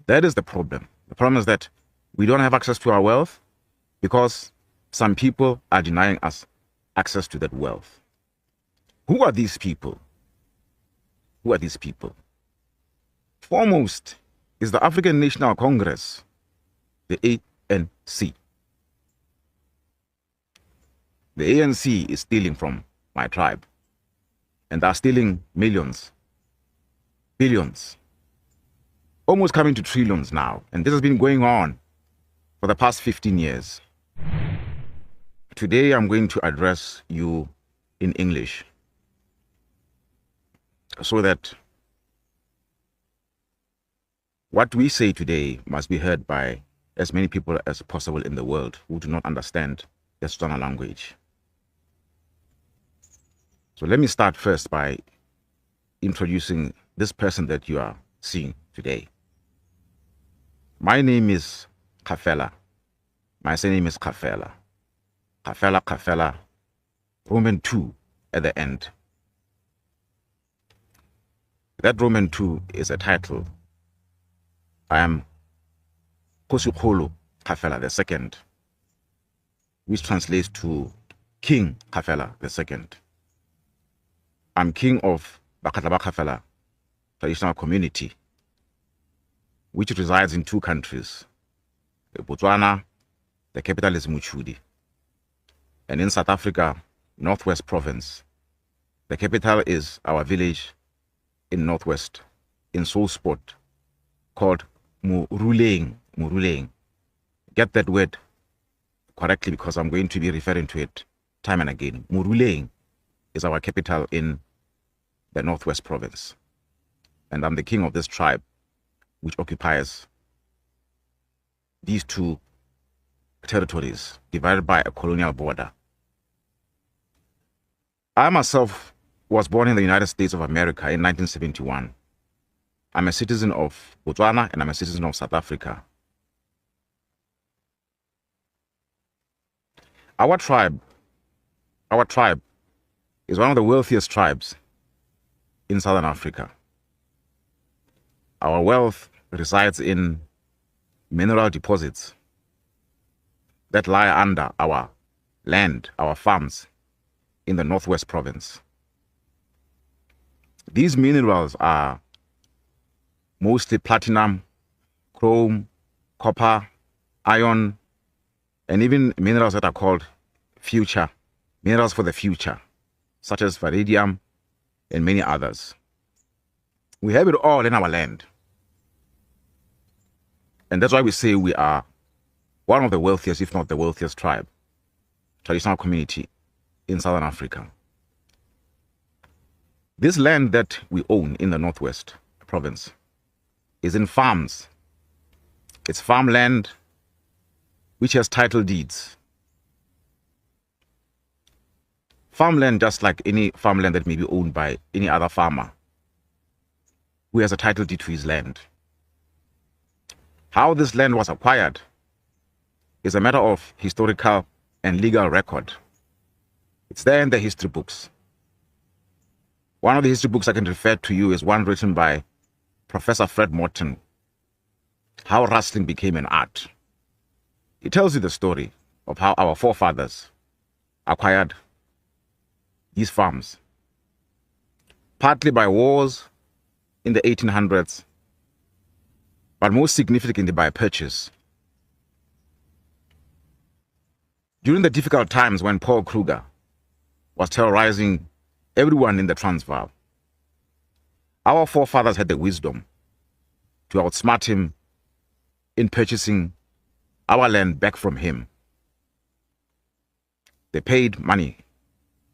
That is the problem. The problem is that we don't have access to our wealth because some people are denying us access to that wealth. Who are these people? Who are these people? Foremost is the African National Congress, the ANC. The ANC is stealing from my tribe, and they're stealing millions, billions, almost coming to trillions now. And this has been going on for the past 15 years. Today, I'm going to address you in English so that what we say today must be heard by as many people as possible in the world who do not understand the Batswana language. So let me start first by introducing this person that you are seeing today. My name is Kafela. My surname is Kafela. Kafela, Kafela, Roman 2 at the end. That Roman 2 is a title. I am Kosikhulu Kafela II, which translates to King Kafela II. I'm king of Bakatlaba Kafela traditional community, which resides in 2 countries, Botswana, the capital is Muchudi, and in South Africa, Northwest Province. The capital is our village in Northwest, in Soulsport, called Muruleng. Muruleng. Get that word correctly because I'm going to be referring to it time and again. Muruleng is our capital in the Northwest Province. And I'm the king of this tribe, which occupies these 2 territories divided by a colonial border. I myself was born in the United States of America in 1971. I'm a citizen of Botswana and I'm a citizen of South Africa. Our tribe is one of the wealthiest tribes in Southern Africa. Our wealth resides in mineral deposits that lie under our land, our farms in the Northwest Province. These minerals are mostly platinum, chrome, copper, iron, and even minerals that are called minerals for the future, such as vanadium and many others. We have it all in our land. And that's why we say we are one of the wealthiest, if not the wealthiest tribe, traditional community in Southern Africa. This land that we own in the Northwest Province is in farms. It's farmland which has title deeds. Farmland, just like any farmland that may be owned by any other farmer who has a title deed to his land. How this land was acquired is a matter of historical and legal record. It's there in the history books. One of the history books I can refer to you is one written by Professor Fred Morton, How Rustling Became an Art. It tells you the story of how our forefathers acquired these farms, partly by wars in the 1800s, but most significantly by purchase. During the difficult times when Paul Kruger was terrorizing everyone in the Transvaal, our forefathers had the wisdom to outsmart him in purchasing our land back from him. They paid money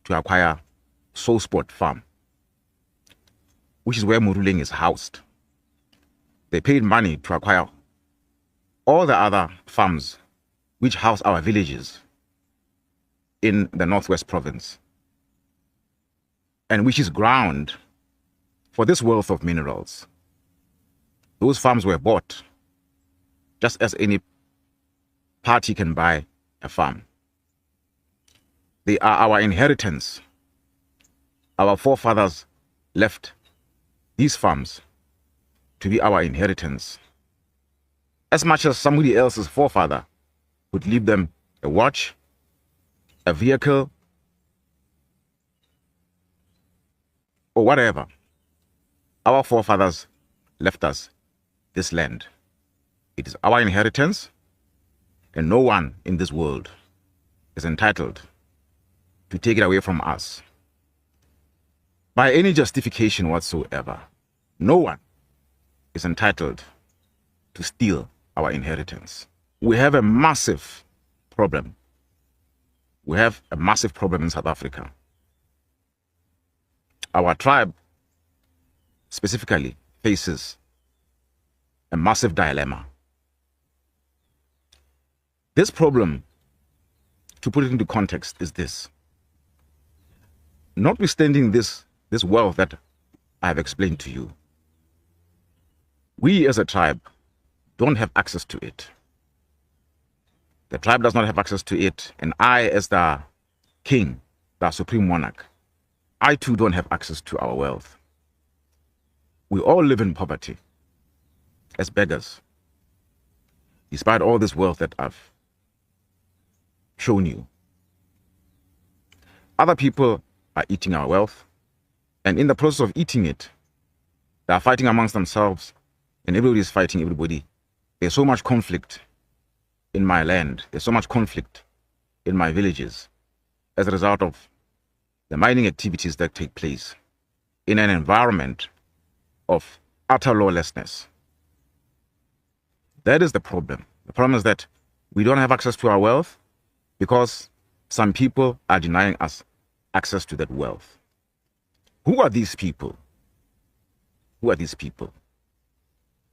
to acquire Soulsport Farm, which is where Muruleng is housed. They paid money to acquire all the other farms which house our villages in the Northwest Province, and which is ground for this wealth of minerals. Those farms were bought just as any party can buy a farm. They are our inheritance. Our forefathers left these farms to be our inheritance. as much as somebody else's forefather would leave them a watch, a vehicle, or whatever. Our forefathers left us this land. It is our inheritance, and no one in this world is entitled to take it away from us by any justification whatsoever. No one is entitled to steal our inheritance. We have a massive problem. We have a massive problem in South Africa. Our tribe specifically faces a massive dilemma. This problem, to put it into context, is this. Notwithstanding this wealth that I have explained to you, we as a tribe don't have access to it. The tribe does not have access to it, and I, as the king, the supreme monarch, I too don't have access to our wealth. We all live in poverty as beggars, despite all this wealth that I've shown you. Other people are eating our wealth, and in the process of eating it, they are fighting amongst themselves, and everybody is fighting everybody. There's so much conflict in my land. There's so much conflict in my villages as a result of the mining activities that take place in an environment of utter lawlessness. That is the problem. The problem is that we don't have access to our wealth because some people are denying us access to that wealth. Who are these people? Who are these people?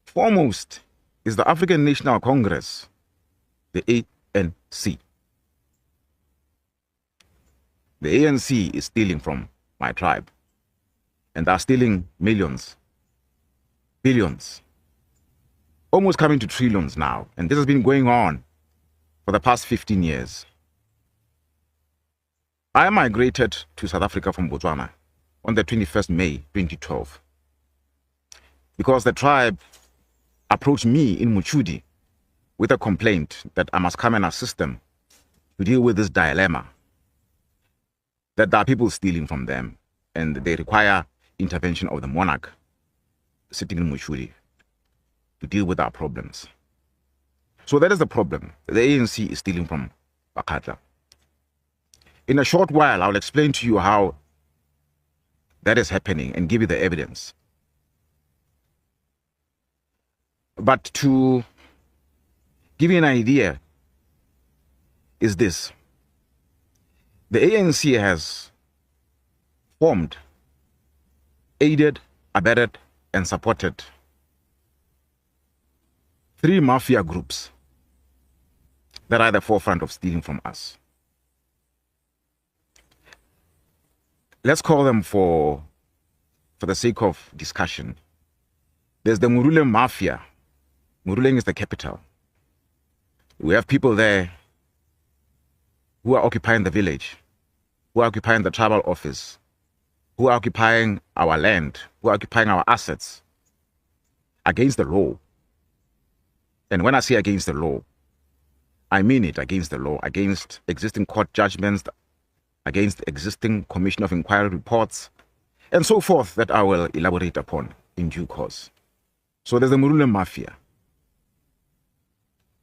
Foremost is the African National Congress, the ANC. The ANC is stealing from my tribe, and they're stealing millions, billions, almost coming to trillions now. And this has been going on for the past 15 years. I migrated to South Africa from Batswana on the 21st May 2012 because the tribe approached me in Muchudi with a complaint that I must come and assist them to deal with this dilemma, that there are people stealing from them and they require intervention of the monarch sitting in Muchudi to deal with our problems. So that is the problem. The ANC is stealing from Bakatla. In a short while, I'll explain to you how that is happening and give you the evidence. But to give you an idea is this. The ANC has formed, aided, abetted, and supported 3 mafia groups that are at the forefront of stealing from us. Let's call them for the sake of discussion. There's the Murule Mafia. Muruleng is the capital. We have people there who are occupying the village, who are occupying the tribal office, who are occupying our land, who are occupying our assets against the law. And when I say against the law, I mean it against the law, against existing court judgments, against existing Commission of Inquiry reports, and so forth that I will elaborate upon in due course. So there's the Murule Mafia,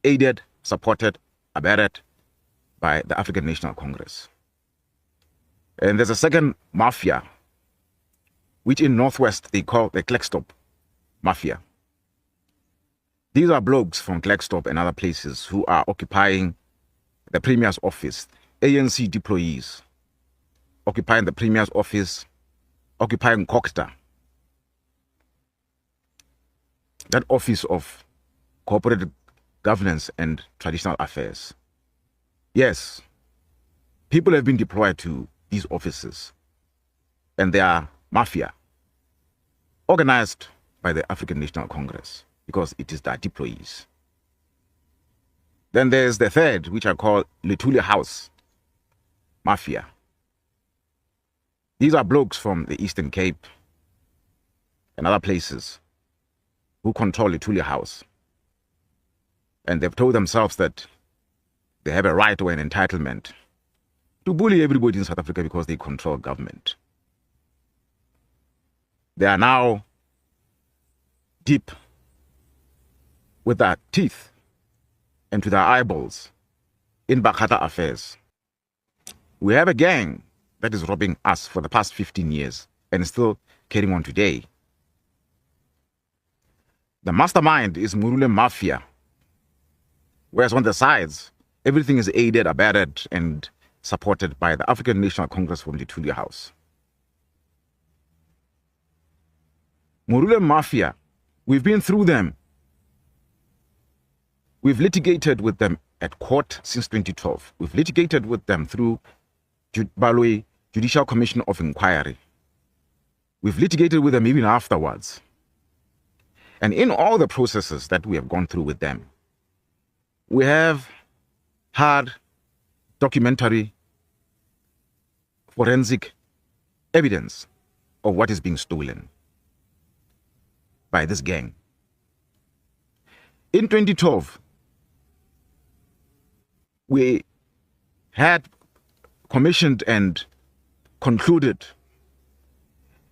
aided, supported, abetted by the African National Congress. And there's a second mafia, which in Northwest they call the Klerksdorp Mafia. These are blokes from Klerksdorp and other places who are occupying the Premier's office, ANC deployees, occupying the Premier's office, occupying COCTA, that Office of Cooperative Governance and Traditional Affairs. Yes, people have been deployed to these offices, and they are mafia, organized by the African National Congress, because it is their deployees. Then there's the third, which I call Lituli House Mafia. These are blokes from the Eastern Cape and other places who control Lituli House. And they've told themselves that they have a right or an entitlement to bully everybody in South Africa because they control government. They are now deep with their teeth and to their eyeballs in Bakata affairs. We have a gang that is robbing us for the past 15 years and still carrying on today. The mastermind is Murule Mafia, whereas on the sides, everything is aided, abetted, and supported by the African National Congress from the Tulia House. Murule Mafia, we've been through them. We've litigated with them at court since 2012. We've litigated with them through Baloyi Judicial Commission of Inquiry. We've litigated with them even afterwards. And in all the processes that we have gone through with them, we have had documentary forensic evidence of what is being stolen by this gang. In 2012, we had commissioned and concluded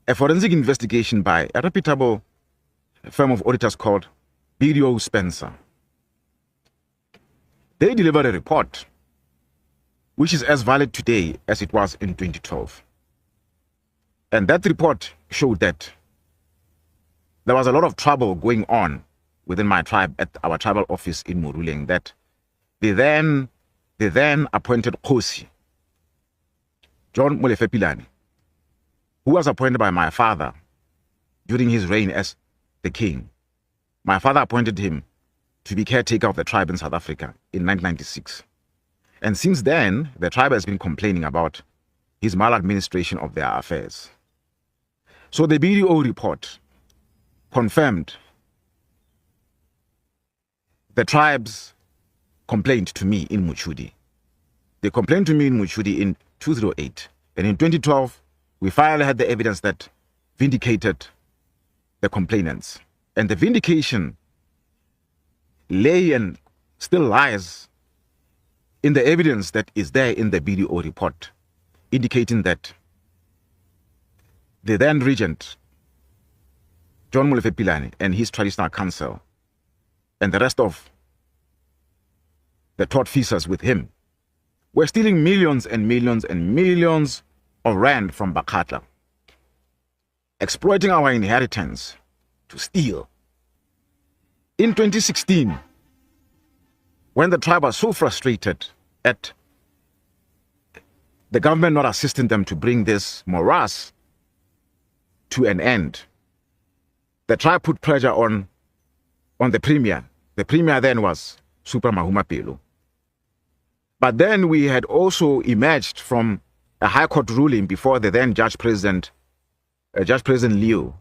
a forensic investigation by a reputable firm of auditors called BDO Spencer. They delivered a report which is as valid today as it was in 2012. And that report showed that there was a lot of trouble going on within my tribe at our tribal office in Moruleng, that they then appointed Kosi, John Molefe-Pilane, who was appointed by my father during his reign as the king. My father appointed him to be caretaker of the tribe in South Africa in 1996. And since then, the tribe has been complaining about his maladministration of their affairs. So the BDO report confirmed the tribe's complaint to me in Muchudi. They complained to me in Muchudi in 2008. And in 2012, we finally had the evidence that vindicated the complainants. And the vindication lay and still lies in the evidence that is there in the BDO report, indicating that the then regent, John Molefe-Pilane, and his traditional council, and the rest of the tortfeasors with him, were stealing millions and millions and millions of rand from Bakata, exploiting our inheritance to steal. In 2016, when the tribe was so frustrated at the government not assisting them to bring this morass to an end, the tribe put pressure on the premier. The premier then was Super Mahuma Pelo. But then we had also emerged from a high court ruling before the then Judge President Leo,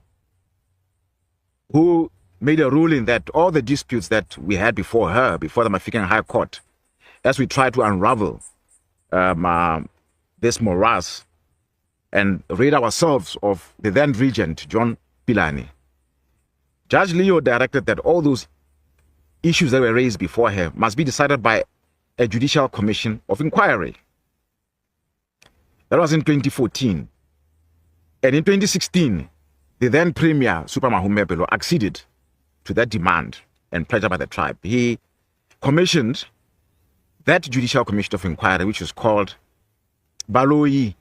who made a ruling that all the disputes that we had before her, before the Mafican High Court, as we tried to unravel this morass and rid ourselves of the then regent, John Pilane, Judge Leo directed that all those issues that were raised before her must be decided by a judicial commission of inquiry. That was in 2014. And in 2016, the then premier, Super Mahuma Pelo, acceded to that demand and pressure by the tribe. He commissioned that judicial commission of inquiry, which is called Baloyi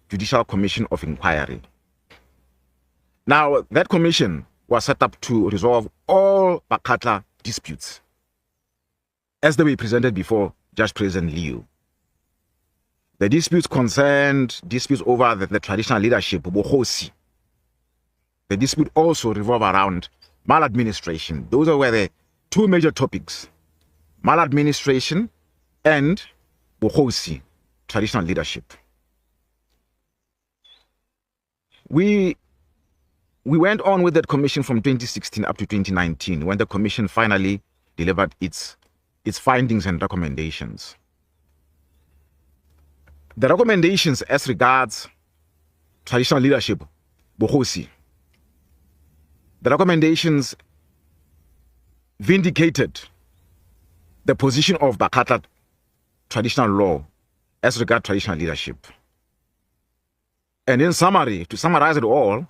Judicial Commission of Inquiry. Now, that commission was set up to resolve all Bakata disputes as they were presented before Judge President Liu. The disputes concerned disputes over the traditional leadership, Bohosi. The dispute also revolved around maladministration. Those were the two major topics: maladministration and Bohosi, traditional leadership. We went on with that commission from 2016 up to 2019, when the commission finally delivered its findings and recommendations. The recommendations as regards traditional leadership, Bohosi, the recommendations vindicated the position of Bakatla traditional law as regards traditional leadership. And in summary, to summarize it all,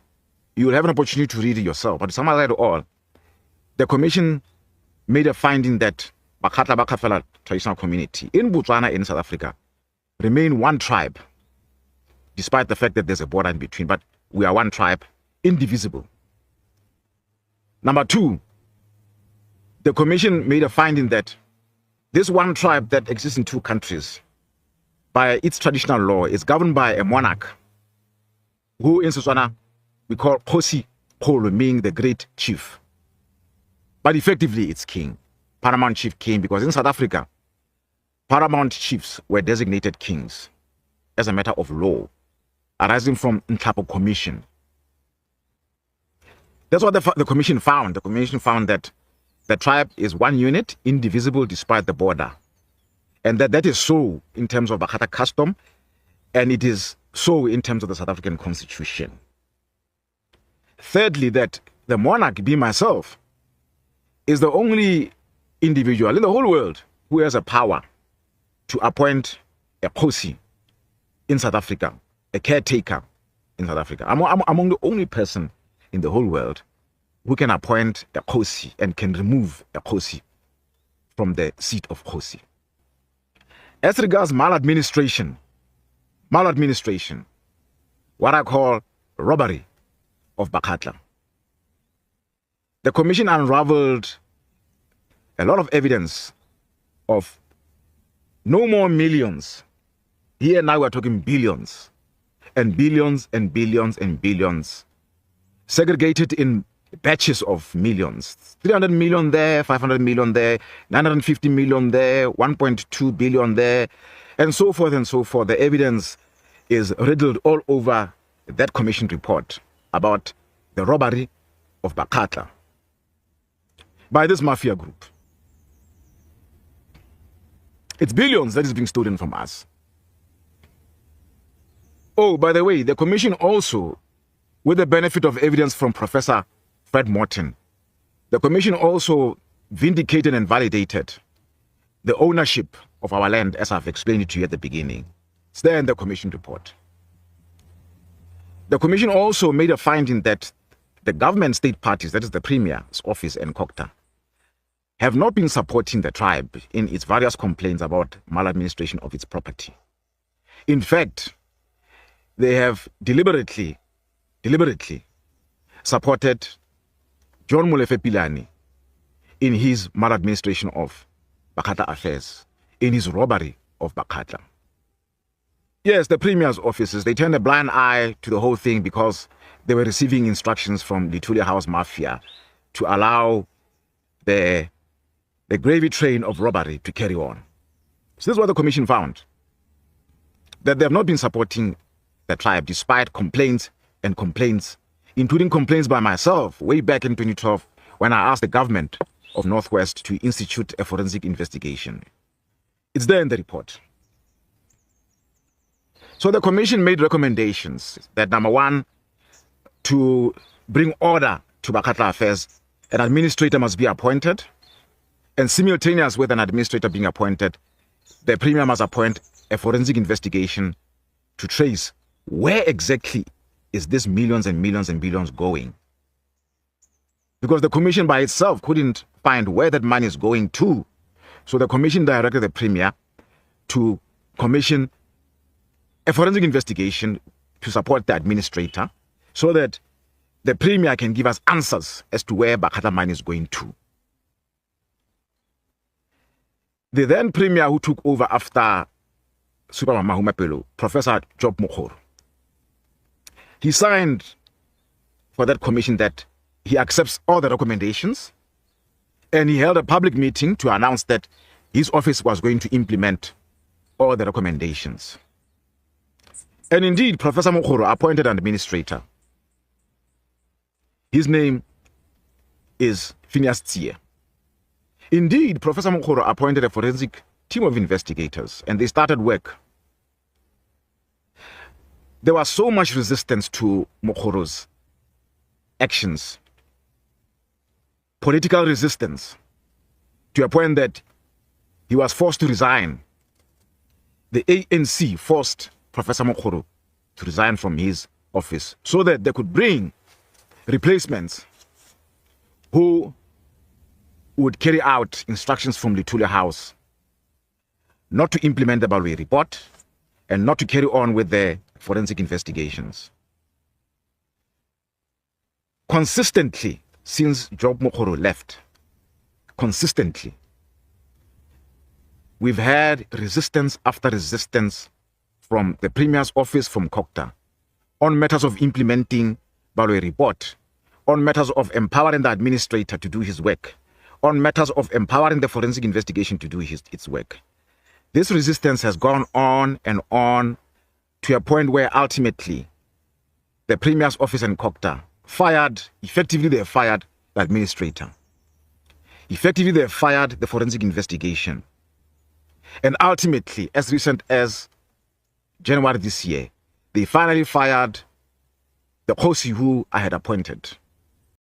you will have an opportunity to read it yourself, but to summarize it all, the commission made a finding that Bakatla Bakafela traditional community in Botswana, in South Africa, remain one tribe, despite the fact that there's a border in between, but we are one tribe, indivisible. Number two, the commission made a finding that this one tribe that exists in two countries, by its traditional law, is governed by a monarch, who in Setswana we call Kgosi Kgolo, meaning the great chief. But effectively it's king, paramount chief king, because in South Africa, paramount chiefs were designated kings as a matter of law, arising from Nhlapo Commission. That's what the commission found. The commission found that the tribe is one unit, indivisible despite the border. And that is so in terms of Bakatla custom, and it is so in terms of the South African Constitution. Thirdly, that the monarch, be myself, is the only individual in the whole world who has a power to appoint a Kgosi in South Africa, a caretaker in South Africa. I'm among the only person in the whole world who can appoint a Kgosi and can remove a Kgosi from the seat of Kgosi. As regards maladministration, what I call robbery of Bakatla, the commission unraveled a lot of evidence of no more millions. Here now we're talking billions and billions and billions and billions, segregated in batches of millions. 300 million there, 500 million there, 950 million there, 1.2 billion there, and so forth and so forth. The evidence is riddled all over that commission report about the robbery of Bakatla by this mafia group. It's billions that is being stolen from us. Oh, by the way, the commission also, with the benefit of evidence from Professor Fred Morton, the commission also vindicated and validated the ownership of our land, as I've explained it to you at the beginning. It's there in the commission report. The commission also made a finding that the government state parties, that is the Premier's office and COCTA, have not been supporting the tribe in its various complaints about maladministration of its property. In fact, they have deliberately supported John Molefe Pilani in his maladministration of Bakatla affairs, in his robbery of Bakatla. Yes, the Premier's offices, they turned a blind eye to the whole thing because they were receiving instructions from the Tulia House Mafia to allow the gravy train of robbery to carry on. So this is what the commission found, that they have not been supporting the tribe despite complaints and complaints, including complaints by myself way back in 2012 when I asked the government of Northwest to institute a forensic investigation. It's there in the report. So the commission made recommendations that, number one, to bring order to Bakatla affairs, an administrator must be appointed, and simultaneous with an administrator being appointed, the Premier must appoint a forensic investigation to trace where exactly is this millions and millions and billions going. Because the commission by itself couldn't find where that money is going to. So the commission directed the Premier to commission a forensic investigation to support the administrator so that the Premier can give us answers as to where Bakatla money is going to. The then Premier who took over after Supermama Humapelo, Professor Job Mokgoro, he signed for that commission that he accepts all the recommendations, and he held a public meeting to announce that his office was going to implement all the recommendations. And indeed, Professor Mokgoro appointed an administrator. His name is Phineas Tsie. Indeed, Professor Mokgoro appointed a forensic team of investigators, and they started work. There was so much resistance to Mokgoro's actions, political resistance, to a point that he was forced to resign. The ANC forced Professor Mokgoro to resign from his office so that they could bring replacements who would carry out instructions from Luthuli House not to implement the Baloyi report and not to carry on with the forensic investigations. Consistently, since Job Mokgoro left, consistently, we've had resistance after resistance from the Premier's office, from COCTA, on matters of implementing Baloyi report, on matters of empowering the administrator to do his work, on matters of empowering the forensic investigation to do its work. This resistance has gone on and on to a point where ultimately the Premier's office and COCTA effectively they fired the administrator. Effectively they fired the forensic investigation. And ultimately, as recent as January this year, they finally fired the Khosi who I had appointed.